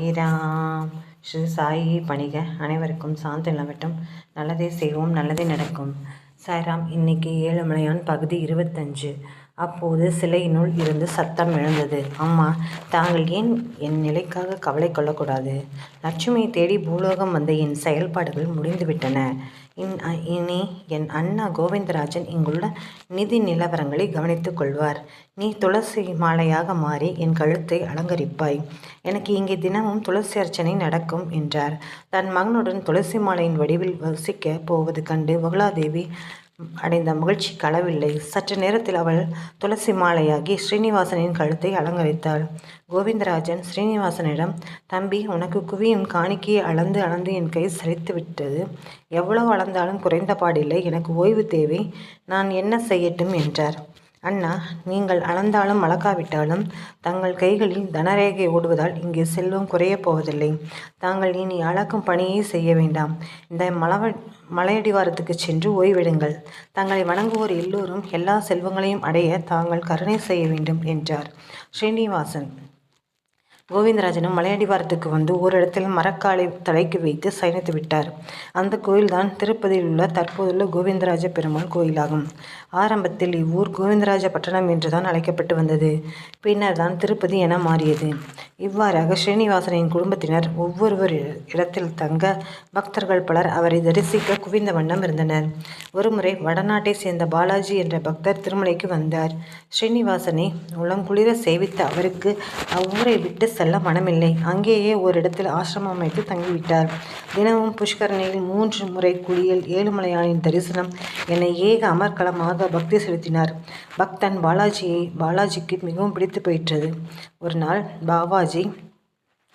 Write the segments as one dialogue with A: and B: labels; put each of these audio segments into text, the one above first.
A: சாயிராம். ஸ்ரீ சாயி பணிக. அனைவருக்கும் சாந்தி நிலவட்டும். நல்லதே செய்வோம், நல்லதே நடக்கும். சாய்ராம். இன்னைக்கு ஏழுமலையான் பகுதி 25. அப்போது சிலையினுள் இருந்து சத்தம் எழுந்தது. அம்மா, தாங்கள் ஏன் என் நிலைக்காக கவலை கொள்ளக்கூடாது. லட்சுமியை தேடி பூலோகம் வந்த என் செயல்பாடுகள் முடிந்துவிட்டன. இனி என் அண்ணா கோவிந்தராஜன் இங்குள்ள நிதி நிலவரங்களை கவனித்துக் கொள்வார். நீ துளசி மாலையாக மாறி என் கழுத்தை அலங்கரிப்பாய். எனக்கு இங்கே தினமும் துளசி அர்ச்சனை நடக்கும் என்றார். தன் மகனுடன் துளசி மாலையின் வடிவில் வசிக்க போவது கண்டு வகுலாதேவி அடைந்த மகிழ்ச்சி களவில்லை. சற்று நேரத்தில் அவள் துளசி மாலையாகி ஸ்ரீனிவாசனின் கழுத்தை அலங்கரித்தாள். கோவிந்தராஜன் ஸ்ரீனிவாசனிடம், தம்பி, உனக்கு குவியும் காணிக்கையை அளந்து அளந்து என் கை சரித்து விட்டது. எவ்வளவு அளந்தாலும் குறைந்த பாடில்லை. எனக்கு ஓய்வு தேவை. நான் என்ன செய்யட்டும் என்றார். அண்ணா, நீங்கள் அளந்தாலும் அளக்காவிட்டாலும் தங்கள் கைகளில் தனரேகை ஓடுவதால் இங்கே செல்வம் குறையப் போவதில்லை. தாங்கள் இனி அளக்கும் பணியை செய்ய வேண்டாம். இந்த மலையடிவாரத்துக்கு சென்று ஓய்வெடுங்கள். தங்களை வணங்குவோர் எல்லோரும் எல்லா செல்வங்களையும் அடைய தாங்கள் கருணை செய்ய வேண்டும் என்றார் ஸ்ரீனிவாசன். கோவிந்தராஜனும் மலையடிவாரத்துக்கு வந்து ஓரிடத்தில் மரக்காலை தலைக்கு வைத்து சயனித்து விட்டார். அந்த கோயில்தான் திருப்பதியில் உள்ள தற்போதுள்ள கோவிந்தராஜ பெருமாள் கோயிலாகும். ஆரம்பத்தில் இவ்வூர் கோவிந்தராஜ பட்டணம் என்றுதான் அழைக்கப்பட்டு வந்தது. பின்னர் தான் திருப்பதி என மாறியது. இவ்வாறாக ஸ்ரீனிவாசனின் குடும்பத்தினர் ஒவ்வொரு இடத்தில் தங்க பக்தர்கள் பலர் அவரை தரிசிக்க குவிந்த வண்ணம் இருந்தனர். ஒருமுறை வடநாட்டை சேர்ந்த பாலாஜி என்ற பக்தர் திருமலைக்கு வந்தார். ஸ்ரீனிவாசனை உளங்குளிர சேவித்த அவருக்கு அவ்வூரை விட்டு செல்ல மனமில்லை. அங்கேயே ஓரிடத்தில் ஆசிரமம் அமைத்து தங்கிவிட்டார். தினமும் புஷ்கரணியில் 3 முறை குளியல், ஏழுமலையானின் தரிசனம் என ஏக அமர்க்களமாக பக்தி செலுத்தினார். பக்தன் பாலாஜிக்கு மிகவும் பிடித்து போயிற்றது. ஒரு நாள் பாபாஜி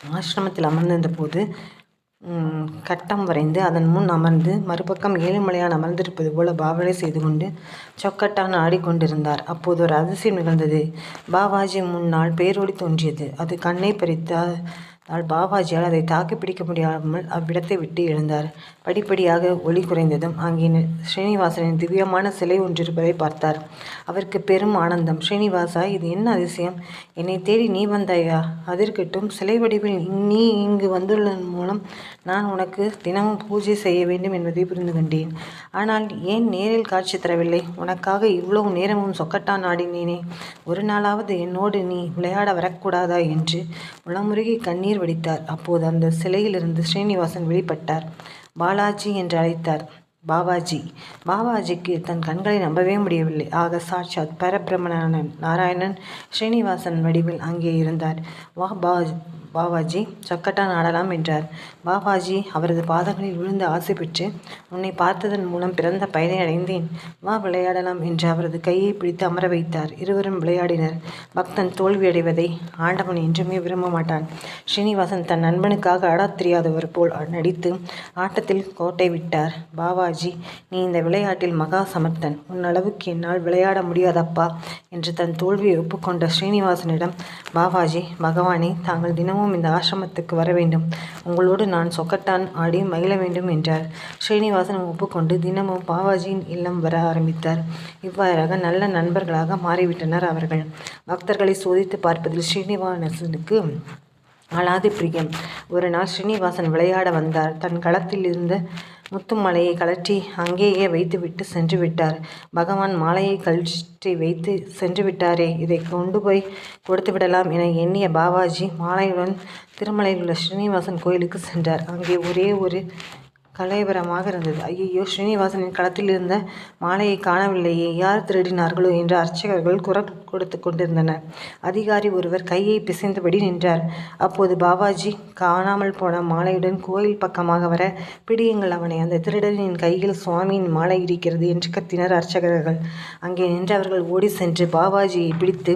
A: ஆசிரமத்தில் அமர்ந்திருந்த போது கட்டம் வரைந்து அதன் முன் அமர்ந்து மறுபக்கம் ஏழுமலையான் அமர்ந்திருப்பது போல பாவனை செய்து கொண்டு சொக்கட்டான் ஆடிக்கொண்டிருந்தார். அப்போது ஒரு அதிசயம் நிகழ்ந்தது. பாபாஜி முன்னால் பேரொளி தோன்றியது. அது கண்ணை பறித்தால் பாபாஜியால் அதை தாக்கி பிடிக்க முடியாமல் அவ்விடத்தை விட்டு எழுந்தார். படிப்படியாக ஒளி குறைந்ததும் அங்கே ஸ்ரீனிவாசனின் திவ்யமான சிலை ஒன்றிருப்பதை பார்த்தார். அவருக்கு பெரும் ஆனந்தம். ஸ்ரீனிவாசா, இது என்ன அதிசயம்! என்னை தேடி நீ வந்தாயா? அதிர்கட்டும், சிலை வடிவில் நீ இங்கு வந்துள்ளதன் மூலம் நான் உனக்கு தினமும் பூஜை செய்ய வேண்டும் என்பதை புரிந்து கொண்டேன். ஆனால் ஏன் நேரில் காட்சி தரவில்லை? உனக்காக இவ்வளவு நேரமும் சொக்கட்டான் ஆடினேனே. ஒரு நாளாவது என்னோடு நீ விளையாட வரக்கூடாதா என்று உளமுருகி கண்ணீர் வடித்தார். அப்போது அந்த சிலையிலிருந்து ஸ்ரீனிவாசன் வெளிப்பட்டார். பாலாஜி என்று அழைத்தார். பாபாஜிக்கு தன் கண்களை நம்பவே முடியவில்லை. ஆக சாட்சாத் பரபிரமணான நாராயணன் ஸ்ரீனிவாசன் வடிவில் அங்கே இருந்தார். பாபாஜி, சொக்கட்டான் ஆடலாம் என்றார். பாபாஜி அவரது பாதங்களில் விழுந்து ஆசை பெற்று, உன்னை பார்த்ததன் மூலம் பிறந்த பயனை அடைந்தேன், வா விளையாடலாம் என்று அவரது கையை பிடித்து அமர வைத்தார். இருவரும் விளையாடினர். பக்தன் தோல்வியடைவதை ஆண்டவன் என்றுமே விரும்ப மாட்டான். ஸ்ரீனிவாசன் தன் நண்பனுக்காக ஆடத் தெரியாதவர் போல் நடித்து ஆட்டத்தில் கோட்டை விட்டார். பாபாஜி, நீ இந்த விளையாட்டில் மகா சமர்த்தன். உன் அளவுக்கு என்னால் விளையாட முடியாதப்பா என்று தன் தோல்வியை ஒப்புக்கொண்ட ஸ்ரீனிவாசனிடம் பாபாஜி, பகவானே, தாங்கள் தினமும் இந்த ஆசிரமத்துக்கு வர வேண்டும். உங்களோடு நான் சொக்கட்டான் ஆடி மகிழ வேண்டும் என்றார். ஸ்ரீனிவாசன் ஒப்புக்கொண்டு தினமும் பாபாஜியின் இல்லம் வர ஆரம்பித்தார். இவ்வாறாக நல்ல நண்பர்களாக மாறிவிட்டனர் அவர்கள். பக்தர்களை சோதித்து பார்ப்பதில் ஸ்ரீனிவாசனுக்கு அலாதி பிரியம். ஒரு நாள் ஸ்ரீனிவாசன் விளையாட வந்தார். தன் களத்தில் இருந்த முத்து மாலையை கழற்றி அங்கேயே வைத்துவிட்டு சென்று விட்டார். பகவான் மாலையை கழற்றி வைத்து சென்று விட்டாரே, இதை கொண்டு போய் கொடுத்து விடலாம் என எண்ணிய பாபாஜி மாலையுடன் திருமலையில் உள்ள ஸ்ரீனிவாசன் கோயிலுக்கு சென்றார். அங்கே ஒரே ஒரு கலைவரமாக இருந்தது. ஐயோ, ஸ்ரீனிவாசனின் களத்தில் இருந்த மாலையை காணவில்லையே, யார் திருடினார்களோ என்று அர்ச்சகர்கள் குரல் கொடுத்து கொண்டிருந்தனர். அதிகாரி ஒருவர் கையை பிசைந்தபடி நின்றார். அப்போது பாபாஜி காணாமல் போன மாலையுடன் கோயில் பக்கமாக வர, பிடியுங்கள் அவனை, அந்த திருடனின் கையில் சுவாமியின் மாலை இருக்கிறது என்று கத்தினர் அர்ச்சகர்கள். அங்கே நின்றவர்கள் ஓடி சென்று பாபாஜியை பிடித்து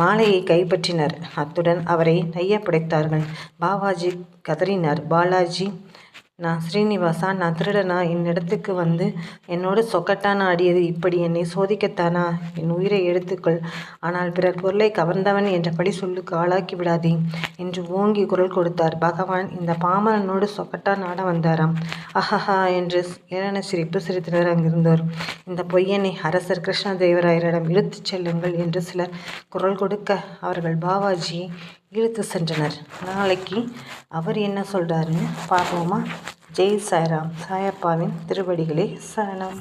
A: மாலையை கைப்பற்றினர். அத்துடன் அவரை நைய புடைத்தார்கள். பாபாஜி கதறினார். பாலாஜி, நான் ஸ்ரீனிவாசா, நான் திருடனா? என்னிடத்துக்கு வந்து என்னோடு சொக்கட்டான் ஆடியது இப்படி என்னை சோதிக்கத்தானா? என் உயிரை எடுத்துக்கொள், ஆனால் பிறர் பொருளை கவர்ந்தவன் என்றபடி சொல்லுக்கு ஆளாக்கி விடாதே என்று ஓங்கி குரல் கொடுத்தார். பகவான் இந்த பாமரனோடு சொக்கட்டான் ஆட வந்தாராம். அஹஹா என்று ஏளன சிரிப்பு சிரித்தனர் அங்கிருந்தோர். இந்த பொய்யனை அரசர் கிருஷ்ணதேவராயரிடம் இழுத்துச் செல்லுங்கள் என்று சிலர் குரல் கொடுக்க அவர்கள் பாவாஜியை இழுத்து சென்றனர். நாளைக்கு அவர் என்ன சொல்றாருன்னு பார்ப்போமா? ஜெய் சாய்ராம். சாயப்பாவின் திருவடிகளே சரணம்.